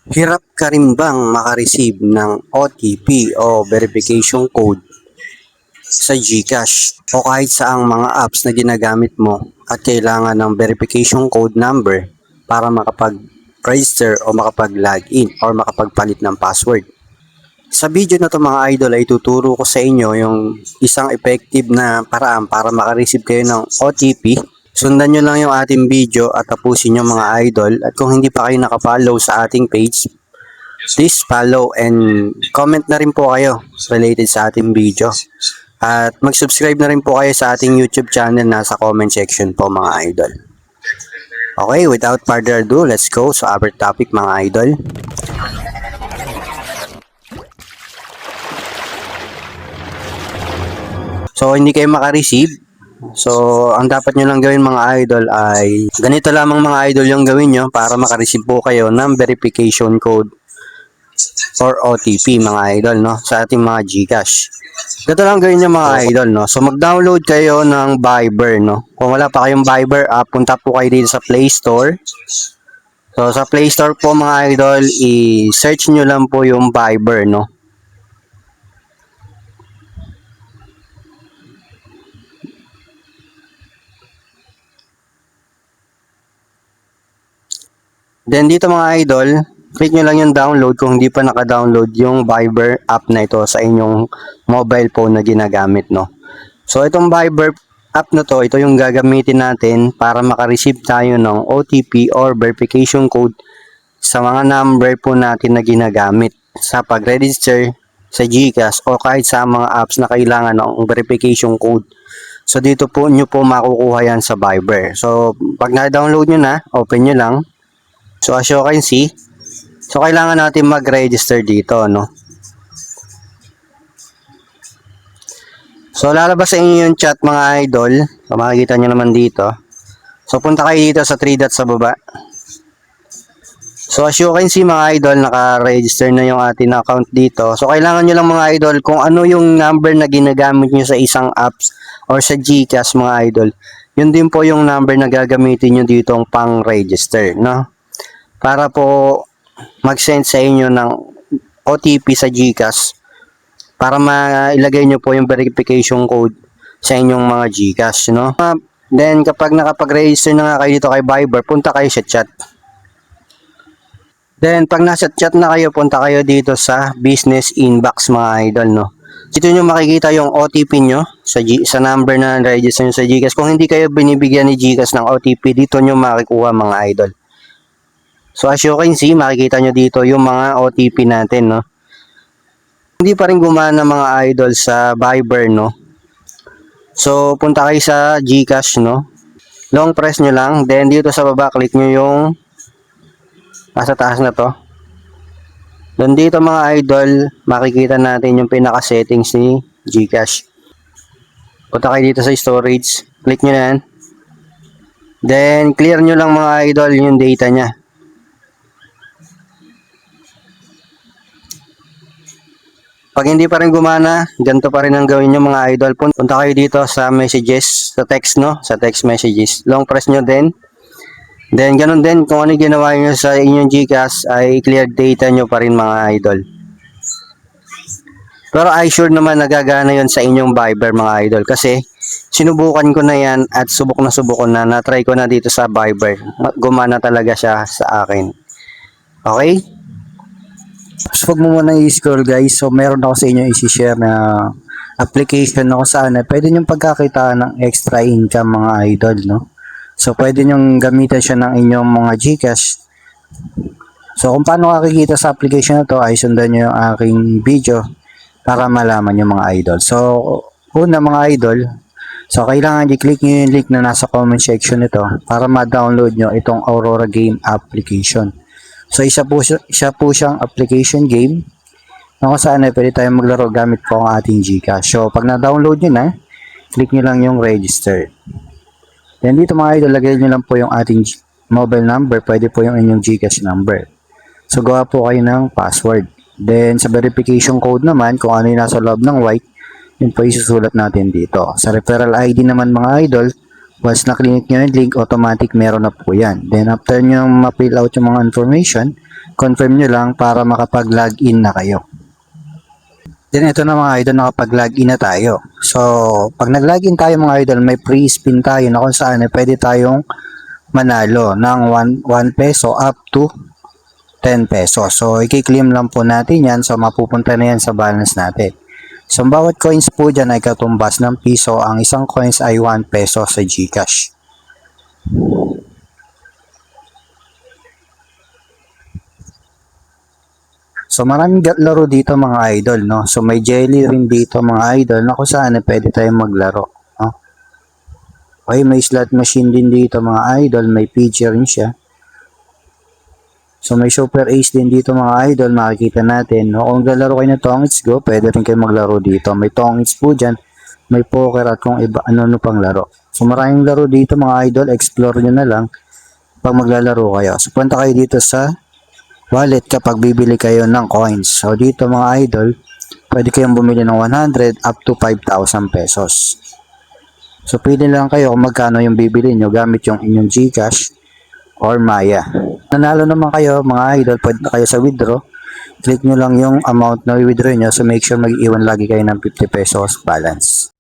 Hirap ka rin bang makareceive ng OTP o verification code sa GCash o kahit saang mga apps na ginagamit mo at kailangan ng verification code number para makapag-register o makapag-login or makapagpalit ng password? Sa video na to mga idol ay tuturo ko sa inyo yung isang effective na paraan para makareceive kayo ng OTP. Sundan nyo lang yung ating video at tapusin nyo mga idol, at kung hindi pa kayo nakapollow sa ating page, please follow and comment na rin po kayo related sa ating video. At mag-subscribe na rin po kayo sa ating YouTube channel, nasa comment section po mga idol. Okay, without further ado, let's go sa our topic mga idol. So, hindi kayo makareceive. So, ang dapat nyo lang gawin mga idol ay ganito lamang mga idol yung gawin nyo para makareceive po kayo ng verification code or OTP mga idol, no, sa ating mga GCash. Ganito lang gawin nyo mga idol, no. So, mag-download kayo ng Viber, no. Kung wala pa kayong Viber app, punta po kayo dito sa Play Store. So, sa Play Store po mga idol, i-search nyo lang po yung Viber, no. Then dito mga idol, click nyo lang yung download kung hindi pa naka-download yung Viber app na ito sa inyong mobile phone na ginagamit, no. So itong Viber app na to, ito yung gagamitin natin para makareceive tayo ng OTP or verification code sa mga number po natin na ginagamit sa pag-register sa GCash o kahit sa mga apps na kailangan ng verification code. So dito po nyo po makukuha yan sa Viber. So pag na-download nyo na, open nyo lang. So as you can see, so kailangan natin mag-register dito, no. So lalabas sa inyo yung chat mga idol. So makikita nyo naman dito. So punta kayo dito sa 3 dots sa baba. So as you can see mga idol, naka-register na yung ating account dito. So kailangan nyo lang mga idol kung ano yung number na ginagamit nyo sa isang apps or sa GCash mga idol. Yun din po yung number na gagamitin nyo dito pang-register, no. Para po mag-send sa inyo ng OTP sa GCash para mailagay nyo po yung verification code sa inyong mga GCash, no? Then kapag nakapag-register na nga kayo dito kay Viber, punta kayo sa chat. Then pag nasa chat na kayo, punta kayo dito sa business inbox mga idol, no? Dito nyo makikita yung OTP nyo sa number na register nyo sa GCash. Kung hindi kayo binibigyan ni GCash ng OTP, dito nyo makikuha mga idol. So as you can see, makikita nyo dito yung mga OTP natin, no. Hindi pa rin gumana mga idol sa Viber, no. So punta kayo sa GCash, no. Long press nyo lang, then dito sa baba, click nyo yung nasa taas na to. Then dito mga idol, makikita natin yung pinaka-settings ni GCash. Punta kayo dito sa storage, click nyo na yan. Then clear nyo lang mga idol yung data nya. Pag hindi pa rin gumana, ganito pa rin ang gawin nyo mga idol. Punta kayo dito sa messages, sa text, no? Sa text messages. Long press nyo din. Then ganun din, kung ano ginawa nyo sa inyong GCash ay clear data nyo pa rin mga idol. Pero I sure naman nagagana yon sa inyong Viber mga idol. Kasi sinubukan ko na yan at subok ko na. Na-try ko na dito sa Viber. Gumana talaga siya sa akin. Okay? So, huwag mo muna i-scroll guys. So, meron ako sa inyo isi-share na application na kung saan pwede nyong pagkakita ng extra income mga idol, no? So, pwede nyong gamitin siya ng inyong mga GCash. So, kung paano kakikita sa application na to ay sundan nyo yung aking video para malaman nyo mga idol. So, una mga idol, so kailangan i-click nyo yung link na nasa comment section nito para ma-download nyo itong Aurora Game application. So isa po siyang application game na kung saan pwede tayong maglaro gamit po ang ating GCash. So pag na-download nyo na, click nyo lang yung register. Then dito mga idol, lagay nyo lang po yung ating mobile number, pwede po yung inyong GCash number. So gawa po kayo ng password. Then sa verification code naman, kung ano yung nasa loob ng white, yun po isusulat natin dito. Sa referral ID naman mga idol, Once na-click nyo yung link, automatic meron na po yan. Then after nyo ma-fill out yung mga information, confirm nyo lang para makapag-login na kayo. Then ito na mga idol, nakapag-login na tayo. So, pag nag-login tayo mga idol, may free spin tayo na kung saan pwede tayong manalo ng 1 peso up to 10 pesos. So, i-claim lang po natin yan. So, mapupunta na yan sa balance natin. So, ang bawat coins po dyan ay katumbas ng piso. Ang isang coins ay 1 peso sa GCash. So maraming laro dito mga idol, no? So may jelly rin dito mga idol na kung saan pwede tayong maglaro, no? Okay, may slot machine din dito mga idol, may feature rin siya. So may super ace din dito mga idol, makikita natin, no? Kung lalaro kayo ng Tongits Go, pwede rin kayo maglaro dito. May Tongits po dyan, may poker at kung iba, ano pang laro. So maraming laro dito mga idol, explore nyo na lang pag maglalaro kayo. So punta kayo dito sa wallet kapag bibili kayo ng coins. So dito mga idol, pwede kayong bumili ng 100 up to 5,000 pesos. So pili lang kayo kung magkano yung bibili nyo gamit yung inyong GCash or Maya. Nanalo naman kayo mga idol, pwede na kayo sa withdraw. Click nyo lang yung amount na withdraw nyo, so make sure mag-iwan lagi kayo ng 50 pesos balance.